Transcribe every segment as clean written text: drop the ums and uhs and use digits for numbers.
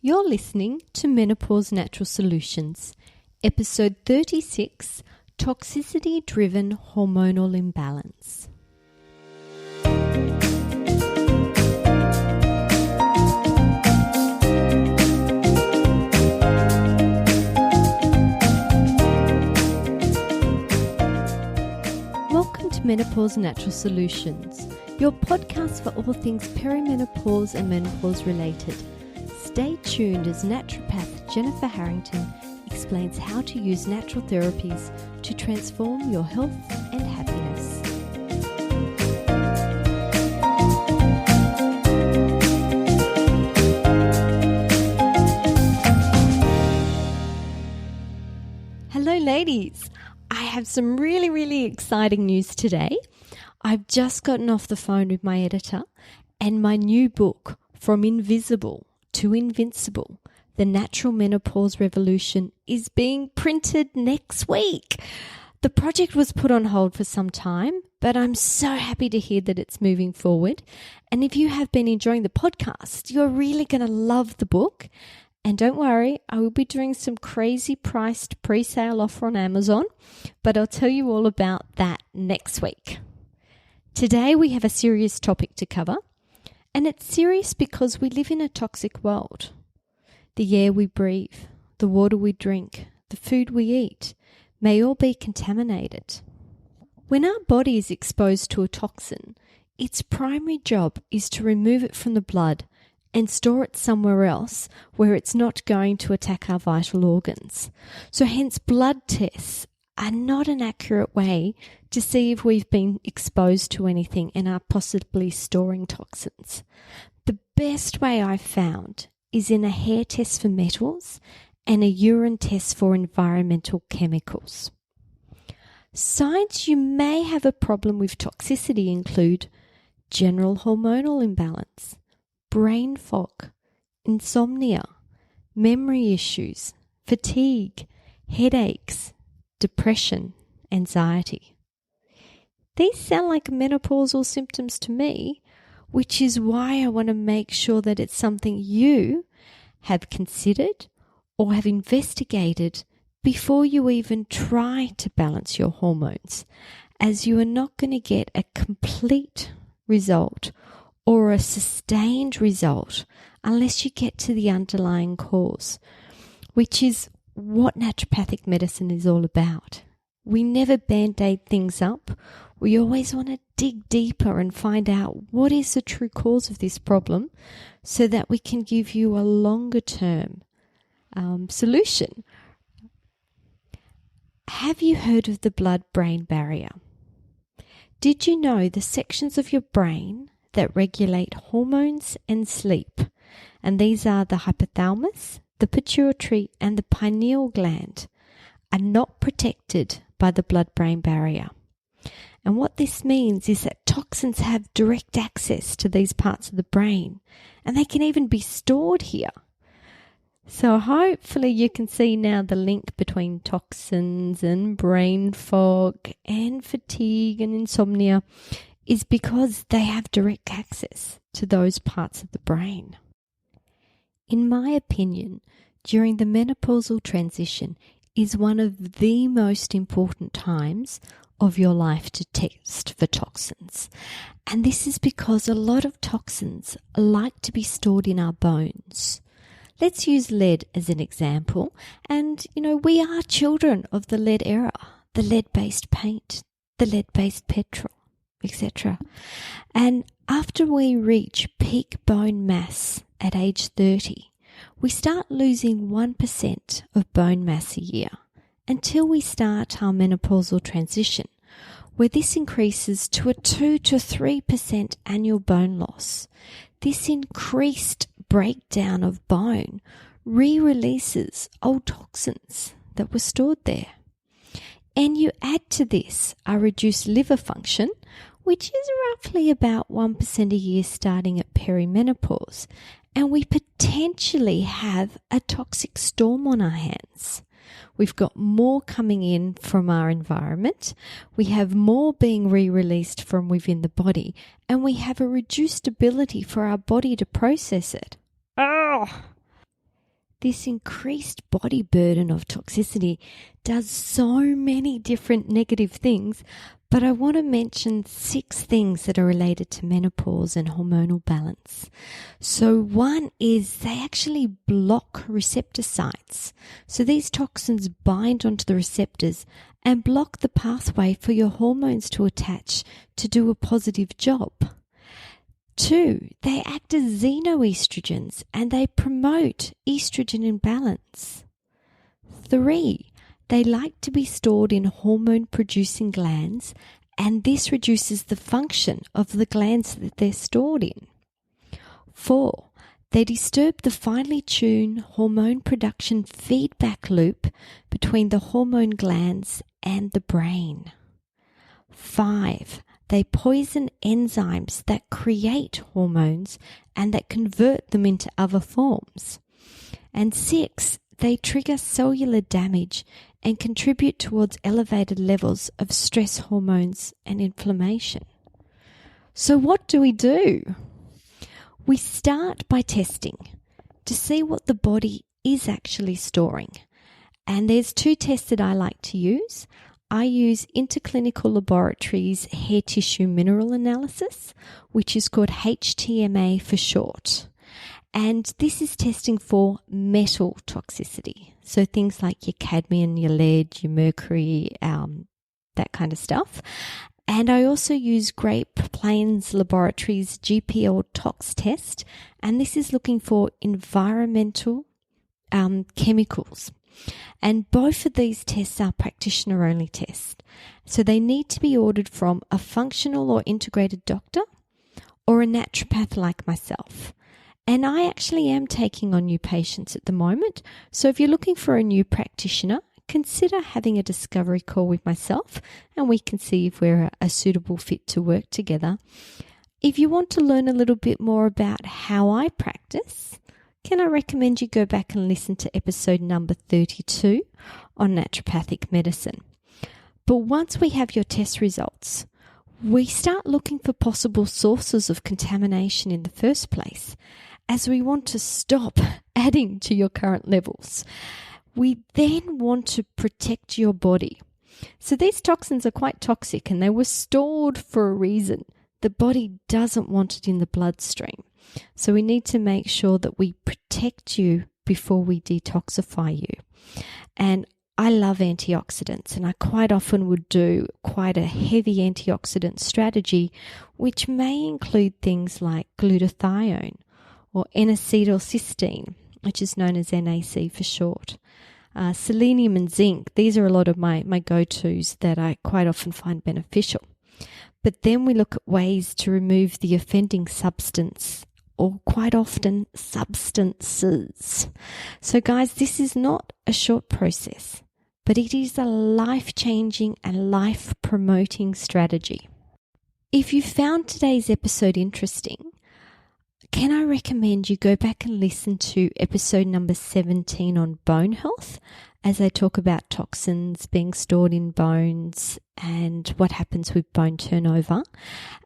You're listening to Menopause Natural Solutions, episode 36, Toxicity-Driven Hormonal Imbalance. Welcome to Menopause Natural Solutions, your podcast for all things perimenopause and menopause related. Stay tuned as naturopath Jennifer Harrington explains how to use natural therapies to transform your health and happiness. Hello ladies, I have some really exciting news today. I've just gotten off the phone with my editor and my new book, From Invisible to Invincible, The Natural Menopause Revolution, is being printed next week. The project was put on hold for some time, but I'm so happy to hear that it's moving forward. And if you have been enjoying the podcast, you're really going to love the book. And don't worry, I will be doing some crazy priced pre-sale offer on Amazon, but I'll tell you all about that next week. Today we have a serious topic to cover. And it's serious because we live in a toxic world. The air we breathe, the water we drink, the food we eat may all be contaminated. When our body is exposed to a toxin, its primary job is to remove it from the blood and store it somewhere else where it's not going to attack our vital organs. So hence blood tests are not an accurate way to see if we've been exposed to anything and are possibly storing toxins. The best way I've found is in a hair test for metals and a urine test for environmental chemicals. Signs you may have a problem with toxicity include general hormonal imbalance, brain fog, insomnia, memory issues, fatigue, headaches, depression, anxiety. These sound like menopausal symptoms to me, which is why I want to make sure that it's something you have considered or have investigated before you even try to balance your hormones, as you are not going to get a complete result or a sustained result unless you get to the underlying cause, which is what naturopathic medicine is all about. We never band-aid things up. We always want to dig deeper and find out what is the true cause of this problem so that we can give you a longer-term solution. Have you heard of the blood-brain barrier? Did you know the sections of your brain that regulate hormones and sleep, and these are the hypothalamus, the pituitary and the pineal gland, are not protected by the blood-brain barrier. And what this means is that toxins have direct access to these parts of the brain, and they can even be stored here. So hopefully you can see now the link between toxins and brain fog and fatigue and insomnia is because they have direct access to those parts of the brain. In my opinion, during the menopausal transition is one of the most important times of your life to test for toxins. And this is because a lot of toxins like to be stored in our bones. Let's use lead as an example. And, we are children of the lead era, the lead-based paint, the lead-based petrol, etc. And after we reach peak bone mass at age 30, we start losing 1% of bone mass a year until we start our menopausal transition, where this increases to a 2 to 3% annual bone loss. This increased breakdown of bone re-releases old toxins that were stored there. And you add to this a reduced liver function, which is roughly about 1% a year starting at perimenopause, and we potentially have a toxic storm on our hands. We've got more coming in from our environment, we have more being re-released from within the body, and we have a reduced ability for our body to process it. Oh! this increased body burden of toxicity does so many different negative things, but I want to mention 6 things that are related to menopause and hormonal balance. So one is they actually block receptor sites. So these toxins bind onto the receptors and block the pathway for your hormones to attach to do a positive job. 2, they act as xenoestrogens and they promote estrogen imbalance. 3, they like to be stored in hormone-producing glands, and this reduces the function of the glands that they're stored in. 4, they disturb the finely tuned hormone production feedback loop between the hormone glands and the brain. 5, they poison enzymes that create hormones and that convert them into other forms. And 6, they trigger cellular damage and contribute towards elevated levels of stress hormones and inflammation. So what do? We start by testing to see what the body is actually storing. And there's 2 tests that I like to use. I use Interclinical Laboratories hair tissue mineral analysis, which is called HTMA for short. And this is testing for metal toxicity. So things like your cadmium, your lead, your mercury, that kind of stuff. And I also use Great Plains Laboratories GPL Tox test. And this is looking for environmental chemicals. And both of these tests are practitioner-only tests. So they need to be ordered from a functional or integrated doctor or a naturopath like myself. And I actually am taking on new patients at the moment. So if you're looking for a new practitioner, consider having a discovery call with myself and we can see if we're a suitable fit to work together. If you want to learn a little bit more about how I practice, can I recommend you go back and listen to episode number 32 on naturopathic medicine. But once we have your test results, we start looking for possible sources of contamination in the first place, as we want to stop adding to your current levels. We then want to protect your body. So these toxins are quite toxic and they were stored for a reason. The body doesn't want it in the bloodstream. So we need to make sure that we protect you before we detoxify you. And I love antioxidants, and I quite often would do quite a heavy antioxidant strategy, which may include things like glutathione or N-acetylcysteine, which is known as NAC for short. Selenium and zinc, these are a lot of my go-tos that I quite often find beneficial. But then we look at ways to remove the offending substance, or quite often substances. So guys, this is not a short process, but it is a life-changing and life-promoting strategy. If you found today's episode interesting, can I recommend you go back and listen to episode number 17 on bone health, as I talk about toxins being stored in bones and what happens with bone turnover.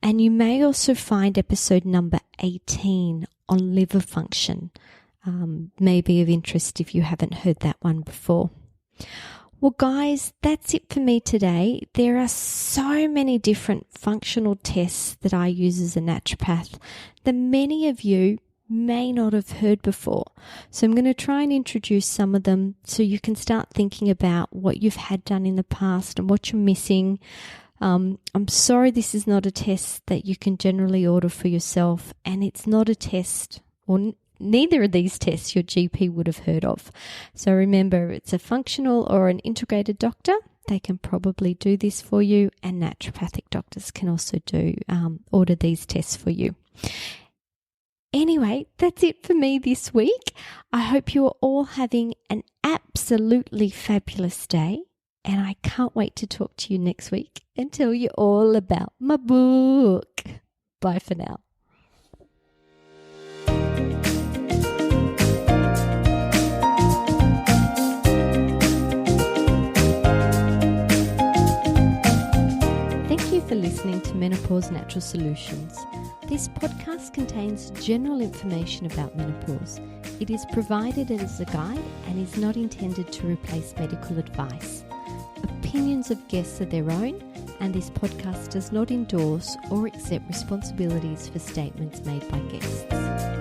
And you may also find episode number 18 on liver function, may be of interest if you haven't heard that one before. Well, guys, that's it for me today. There are so many different functional tests that I use as a naturopath that many of you may not have heard before. So I'm going to try and introduce some of them so you can start thinking about what you've had done in the past and what you're missing. I'm sorry this is not a test that you can generally order for yourself, and it's not a test, or neither of these tests your GP would have heard of. So remember, it's a functional or an integrated doctor. They can probably do this for you, and naturopathic doctors can also order these tests for you. Anyway, that's it for me this week. I hope you are all having an absolutely fabulous day, and I can't wait to talk to you next week and tell you all about my book. Bye for now. Thank you for listening to Menopause Natural Solutions. This podcast contains general information about menopause. It is provided as a guide and is not intended to replace medical advice. Opinions of guests are their own, and this podcast does not endorse or accept responsibilities for statements made by guests.